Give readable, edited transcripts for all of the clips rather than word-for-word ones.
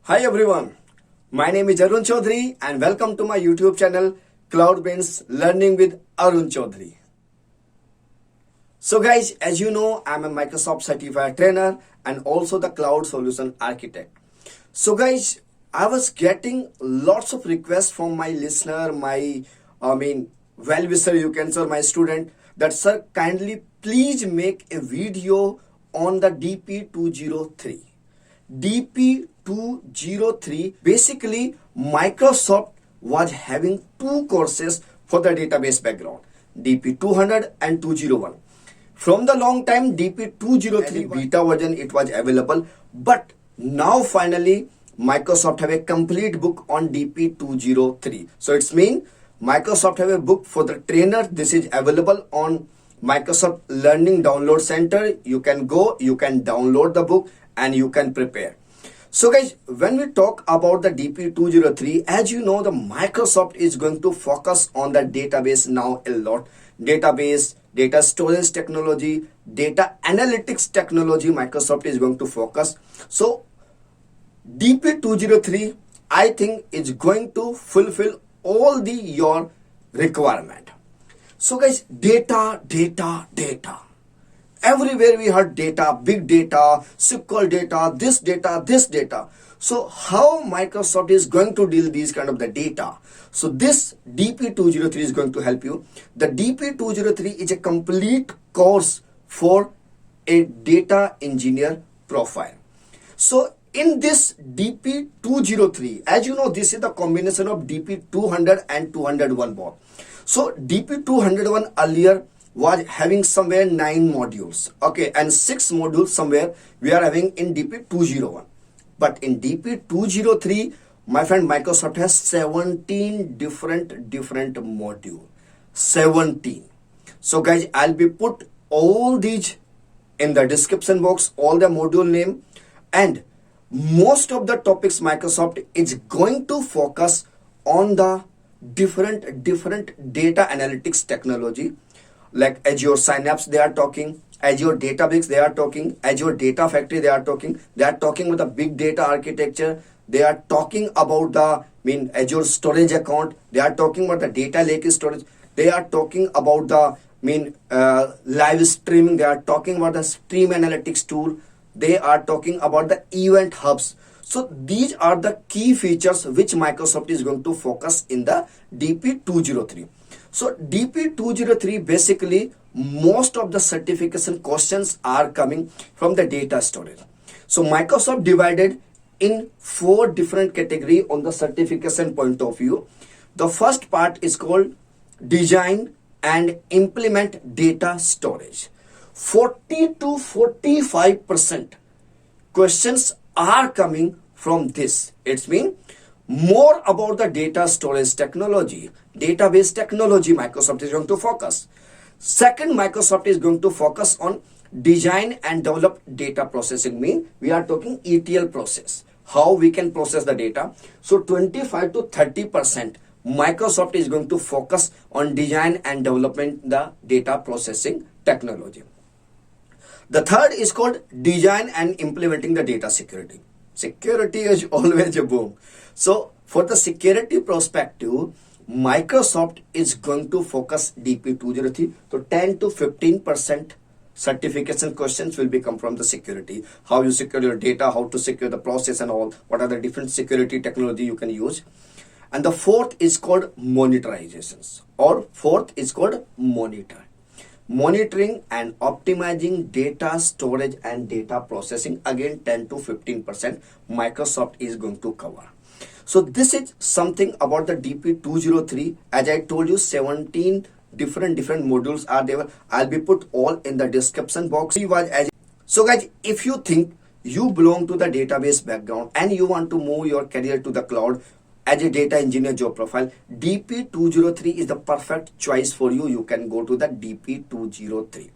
Hi everyone, my name is Arun Chaudhary and welcome to my YouTube channel CloudBrains Learning with Arun Chaudhary. So guys, as you know, I'm a Microsoft certified trainer and also the cloud solution architect. So guys, I was getting lots of requests from my listener, well-wisher you can say, my student, that sir, kindly please make a video on the DP203. DP203, basically Microsoft was having two courses for the database background, DP200 and 201. From the long time DP203 beta version it was available, but now finally Microsoft have a complete book on DP203. So it's mean Microsoft have a book for the trainer. This is available on Microsoft Learning Download Center. You can go, you can download the book and you can prepare. So guys, when we talk about the DP203, as you know, the Microsoft is going to focus on the database now a lot. Database, data storage technology, data analytics technology, Microsoft is going to focus. So DP203, I think, is going to fulfill all your requirement. So guys, data. Everywhere we heard data, big data, SQL data, this data. So how Microsoft is going to deal these kind of the data? So this DP203 is going to help you. The DP203 is a complete course for a data engineer profile. So in this DP203, as you know, this is the combination of DP200 and 201 both. So DP201 earlier was having somewhere 9 modules, okay, and 6 modules somewhere we are having in DP201. But in DP203, my friend, Microsoft has 17 different module. 17. So guys, I'll be put all these in the description box, all the module name, and most of the topics Microsoft is going to focus on the different data analytics technology, like Azure Synapse they are talking, Azure Database they are talking, Azure Data Factory they are talking about the big data architecture, they are talking about the Azure storage account, they are talking about the data lake storage, they are talking about the live streaming, they are talking about the stream analytics tool, they are talking about the event hubs. So these are the key features which Microsoft is going to focus in the DP203. So DP203, basically most of the certification questions are coming from the data storage. So Microsoft divided in 4 different categories on the certification point of view. The first part is called design and implement data storage. 40 to 45% questions are coming from this. It's mean more about the data storage technology, database technology Microsoft is going to focus. Second, Microsoft is going to focus on design and develop data processing. Mean we are talking ETL process, how we can process the data. So 25 to 30% Microsoft is going to focus on design and development the data processing technology. The third is called design and implementing the data security. Security is always a boom. So for the security perspective, Microsoft is going to focus DP203. So 10 to 15% certification questions will become from the security. How you secure your data, how to secure the process and all. What are the different security technology you can use. And the fourth is called monitorizations, or fourth is called monitor. Monitoring and optimizing data storage and data processing, again 10 to 15% Microsoft is going to cover. So this is something about the DP203. As I told you, 17 different modules are there. I'll be put all in the description box. So guys, if you think you belong to the database background and you want to move your career to the cloud as a data engineer job profile, DP203 is the perfect choice for you. You can go to the DP203.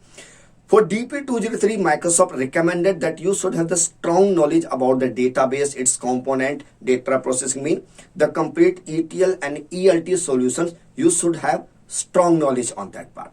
For DP203, Microsoft recommended that you should have the strong knowledge about the database, its component, data processing, the complete ETL and ELT solutions. You should have strong knowledge on that part.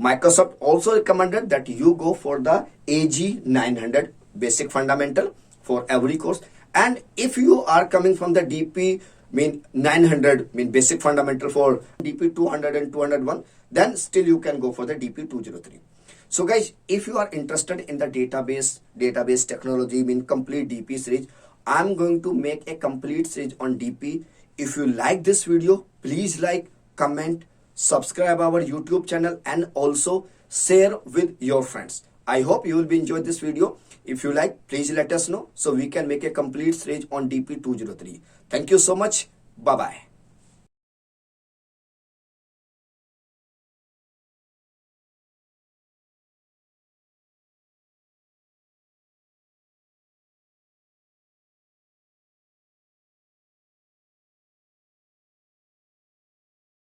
Microsoft also recommended that you go for the AG 900 basic fundamental for every course, And if you are coming from the DP mean 900 mean basic fundamental for DP 200 and 201, then still you can go for the DP 203. So guys, if you are interested in the database technology mean complete DP series, I'm going to make a complete series on DP. If you like this video, please like, comment, subscribe our YouTube channel, and also share with your friends. I hope you will be enjoyed this video. If you like, please let us know so we can make a complete series on DP 203. Thank you so much. Bye bye.